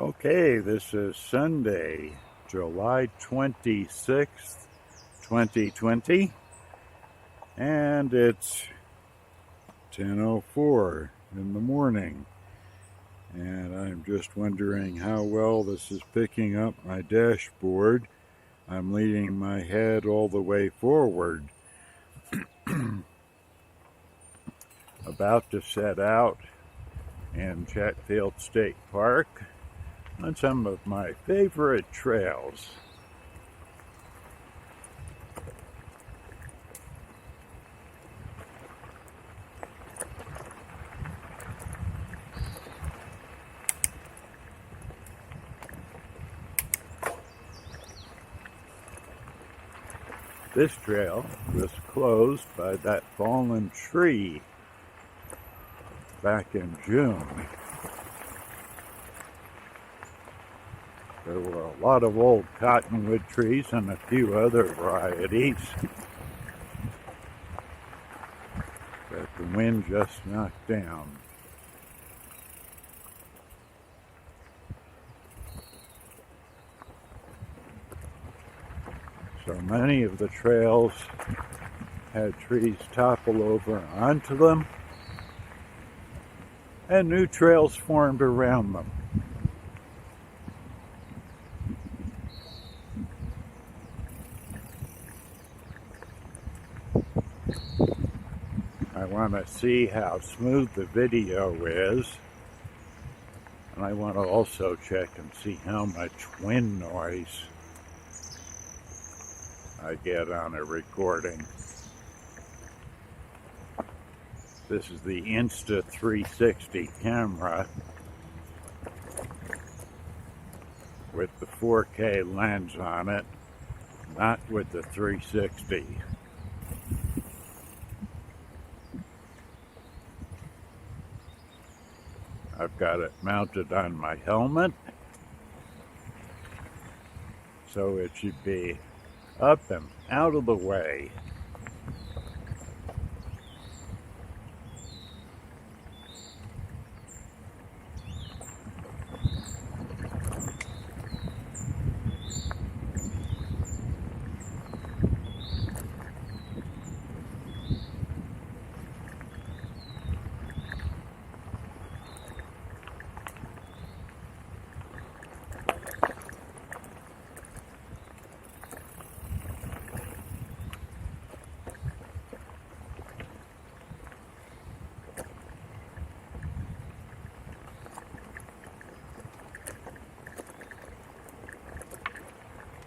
Okay, this is Sunday, July 26th, 2020, and it's 10:04 in the morning, and I'm just wondering how well this is picking up my dashboard. I'm leaning my head all the way forward. About to set out in Chatfield State Park on some of my favorite trails. This trail was closed by that fallen tree back in June. There were a lot of old cottonwood trees and a few other varieties that the wind just knocked down. So many of the trails had trees topple over onto them, and new trails formed around them. I want to see how smooth the video is, and I want to also check and see how much wind noise I get on a recording. This is the Insta360 camera with the 4K lens on it, not with the 360. I've got it mounted on my helmet, so it should be up and out of the way.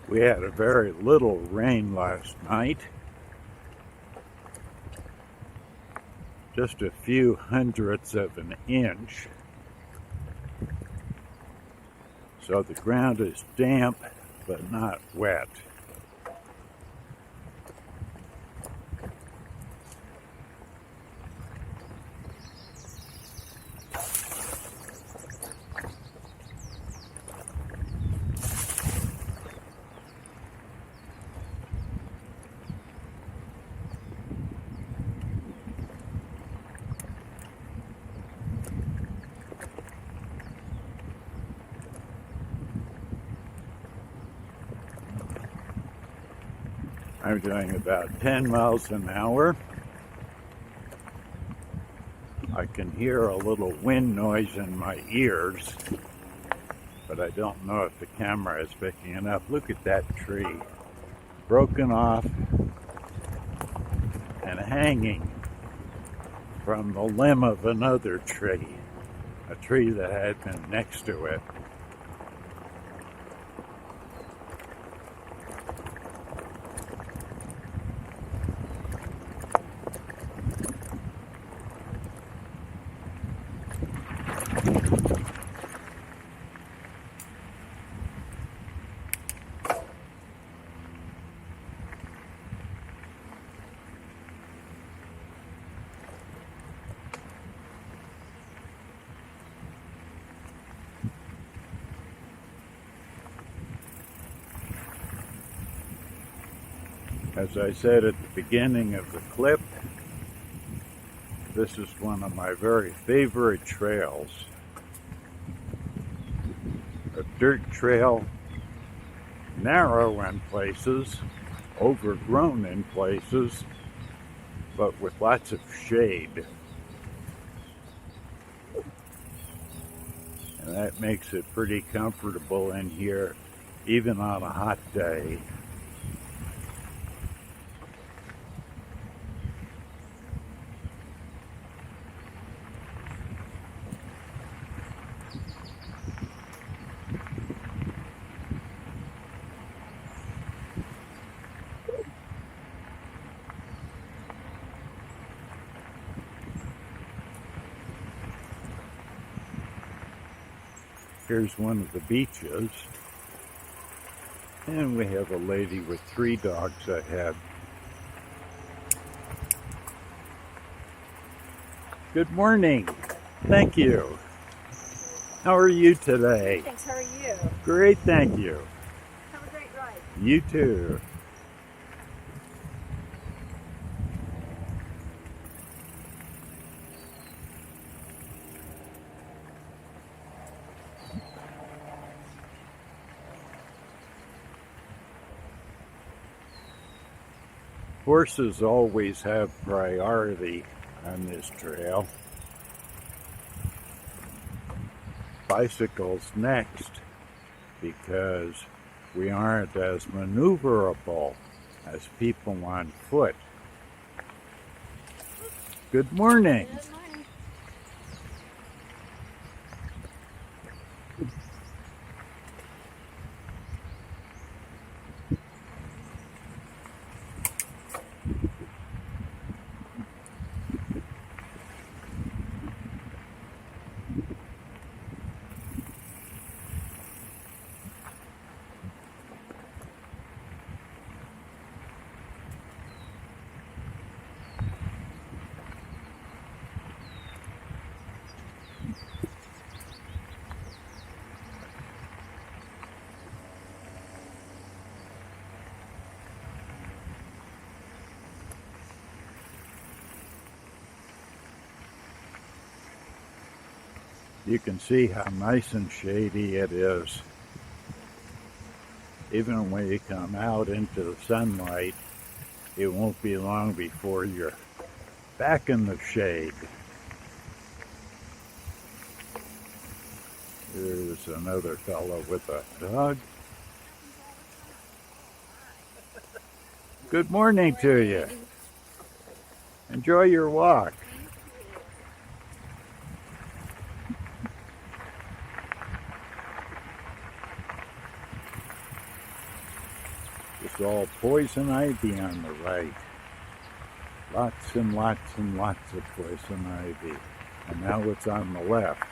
We had a very little rain last night, just a few hundredths of an inch. So the ground is damp, but not wet. I'm doing about 10 miles an hour. I can hear a little wind noise in my ears, but I don't know if the camera is picking it up. Look at that tree, broken off and hanging from the limb of another tree, a tree that had been next to it. As I said at the beginning of the clip, this is one of my very favorite trails. A dirt trail, narrow in places, overgrown in places, but with lots of shade. And that makes it pretty comfortable in here, even on a hot day. Here's one of the beaches, and we have a lady with 3 dogs ahead. Good morning. Thank you. How are you today? Thanks, how are you? Great, thank you. Have a great ride. You too. Horses always have priority on this trail. Bicycles next, because we aren't as maneuverable as people on foot. Good morning. Good morning. You can see how nice and shady it is. Even when you come out into the sunlight, it won't be long before you're back in the shade. There's another fellow with a dog. Good morning to you. Enjoy your walk. It's all poison ivy on the right. Lots and lots and lots of poison ivy. And now it's on the left.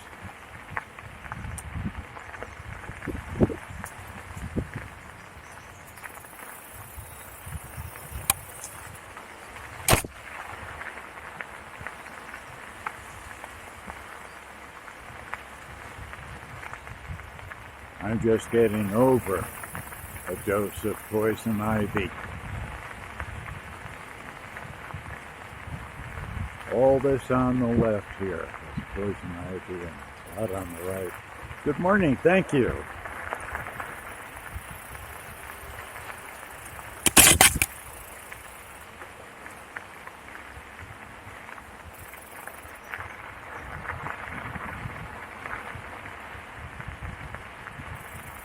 I'm just getting over a dose of poison ivy. All this on the left here is poison ivy and a lot on the right. Good morning, thank you.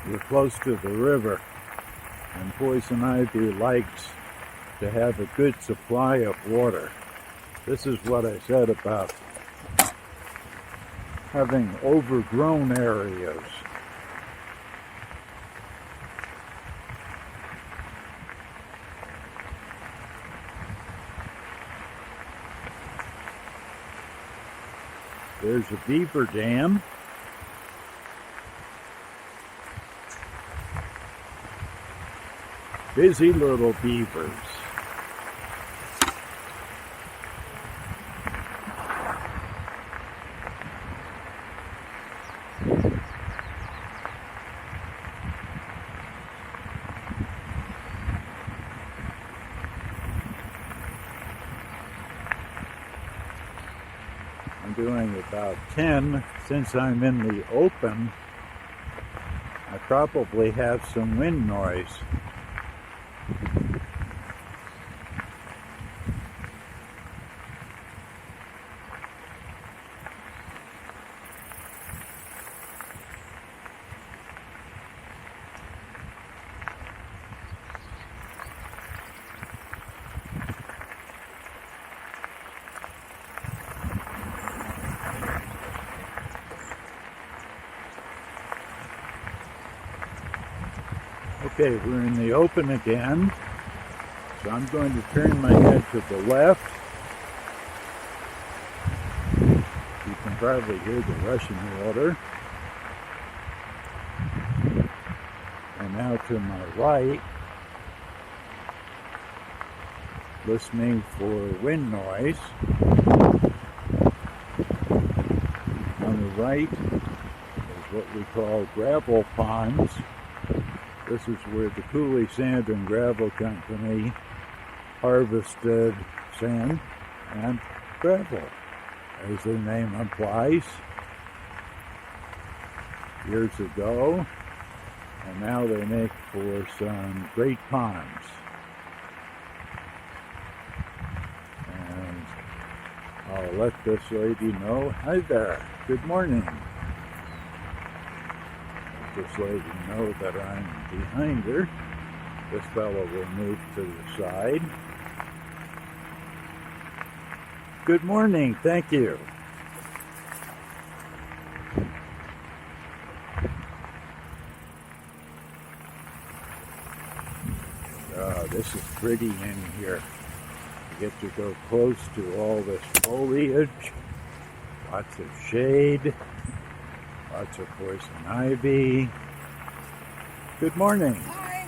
We're close to the river, and poison ivy likes to have a good supply of water. This is what I said about having overgrown areas. There's a beaver dam. Busy little beavers. I'm doing about 10 since I'm in the open. I probably have some wind noise. Okay, we're in the open again, so I'm going to turn my head to the left. You can probably hear the rushing water. And now to my right, listening for wind noise. On the right is what we call gravel ponds. This is where the Cooley Sand and Gravel Company harvested sand and gravel, as the name implies, years ago, and now they make for some great ponds. And I'll let this lady know. Hi there, good morning. This lady know that I'm behind her. This fellow will move to the side. Good morning, thank you. This is pretty in here. You get to go close to all this foliage, lots of shade. Lots of poison ivy. Good morning. Hi.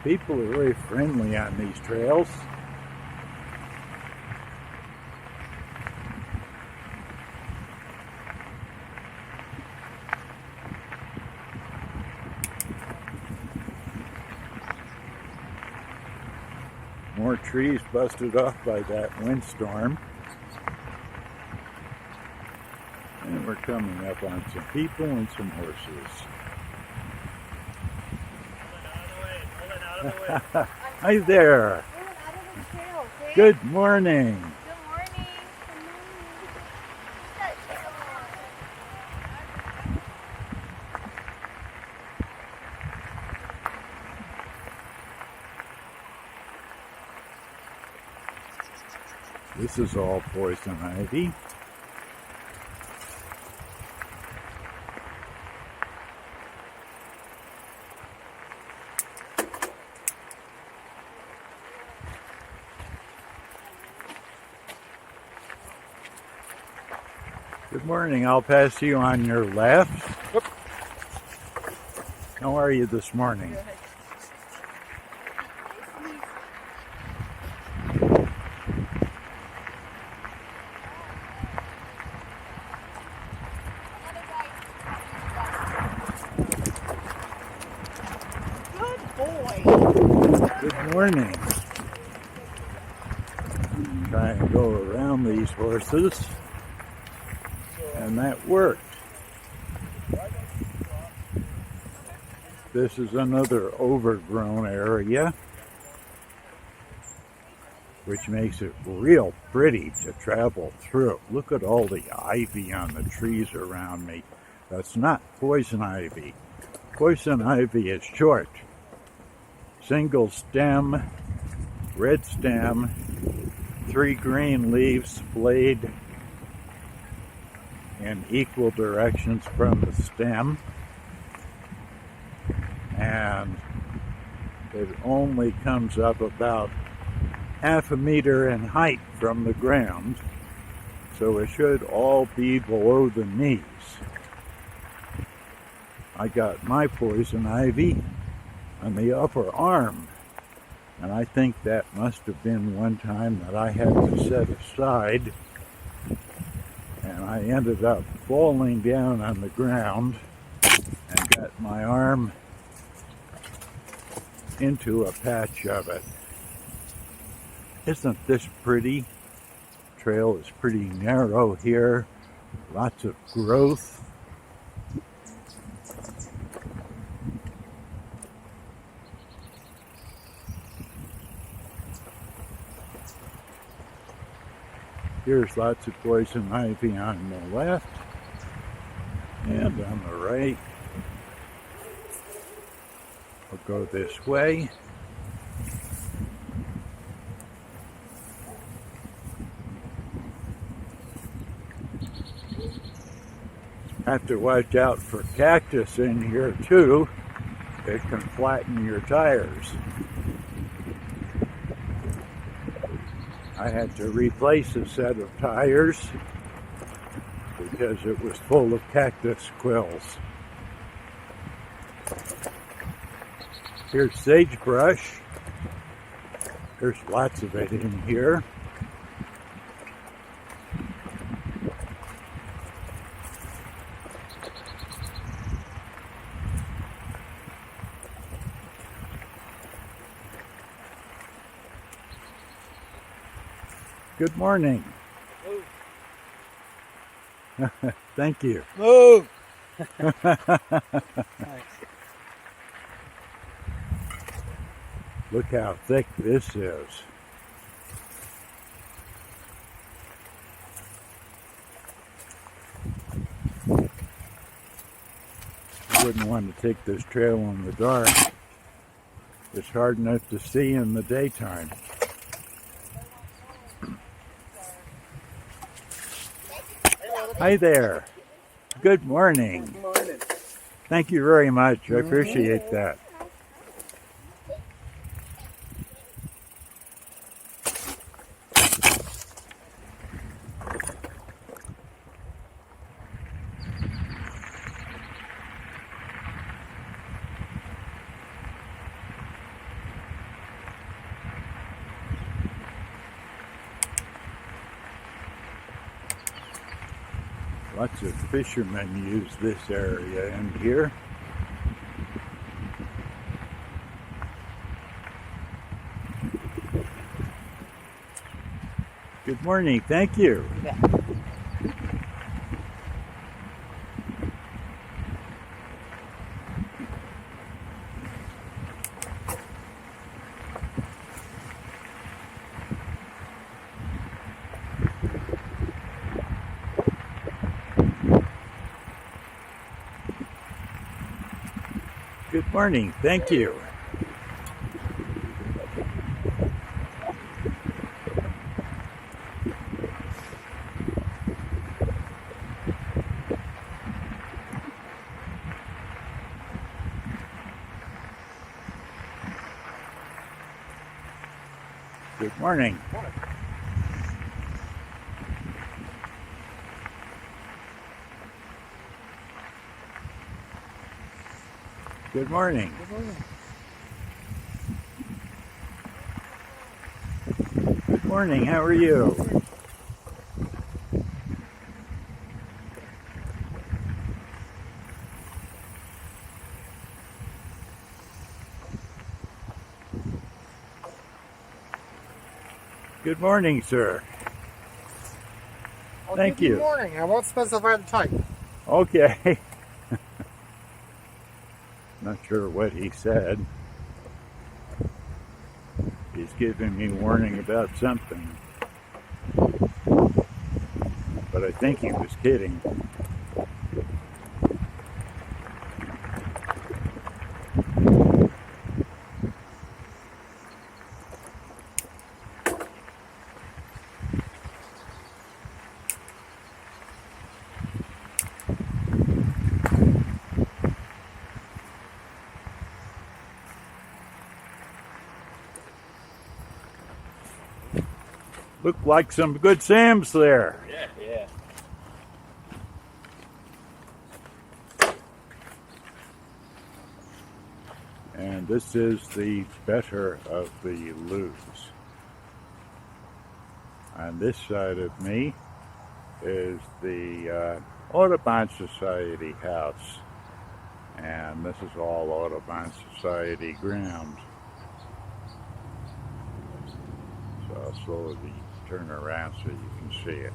People are very friendly on these trails. More trees busted off by that windstorm. And we're coming up on some people and some horses. Hi there. Good morning. Good morning. This is all poison ivy. Good morning. I'll pass you on your left. Oop. How are you this morning? Good boy. Good morning. Try and go around these horses. And that worked. This is another overgrown area, which makes it real pretty to travel through. Look at all the ivy on the trees around me. That's not poison ivy. Poison ivy is short. Single stem, red stem, 3 green leaves splayed in equal directions from the stem, and it only comes up about half a meter in height from the ground, so it should all be below the knees. I got my poison ivy on the upper arm, and I think that must have been one time that I had to set aside, and I ended up falling down on the ground and got my arm into a patch of it. Isn't this pretty? The trail is pretty narrow here, lots of growth. Here's lots of poison ivy on the left and on the right. We'll go this way. Have to watch out for cactus in here too. It can flatten your tires. I had to replace a set of tires because it was full of cactus quills. Here's sagebrush. There's lots of it in here. Good morning. Move. Thank you. Move. Thanks. Look how thick this is. I wouldn't want to take this trail in the dark. It's hard enough to see in the daytime. Hi there. Good morning. Good morning. Thank you very much. I appreciate that. Lots of fishermen use this area in here. Good morning, thank you. Yeah. Good morning, thank you. Good morning. Good morning. Good morning. Good morning, how are you? Good morning, sir. Thank you. Good morning. I won't specify the type. Okay. Not sure what he said. He's giving me warning about something. But I think he was kidding. Look like some good Sam's there. Yeah. And this is the better of the loos. On this side of me is the Audubon Society house. And this is all Audubon Society ground. So I'll slowly turn around so you can see it.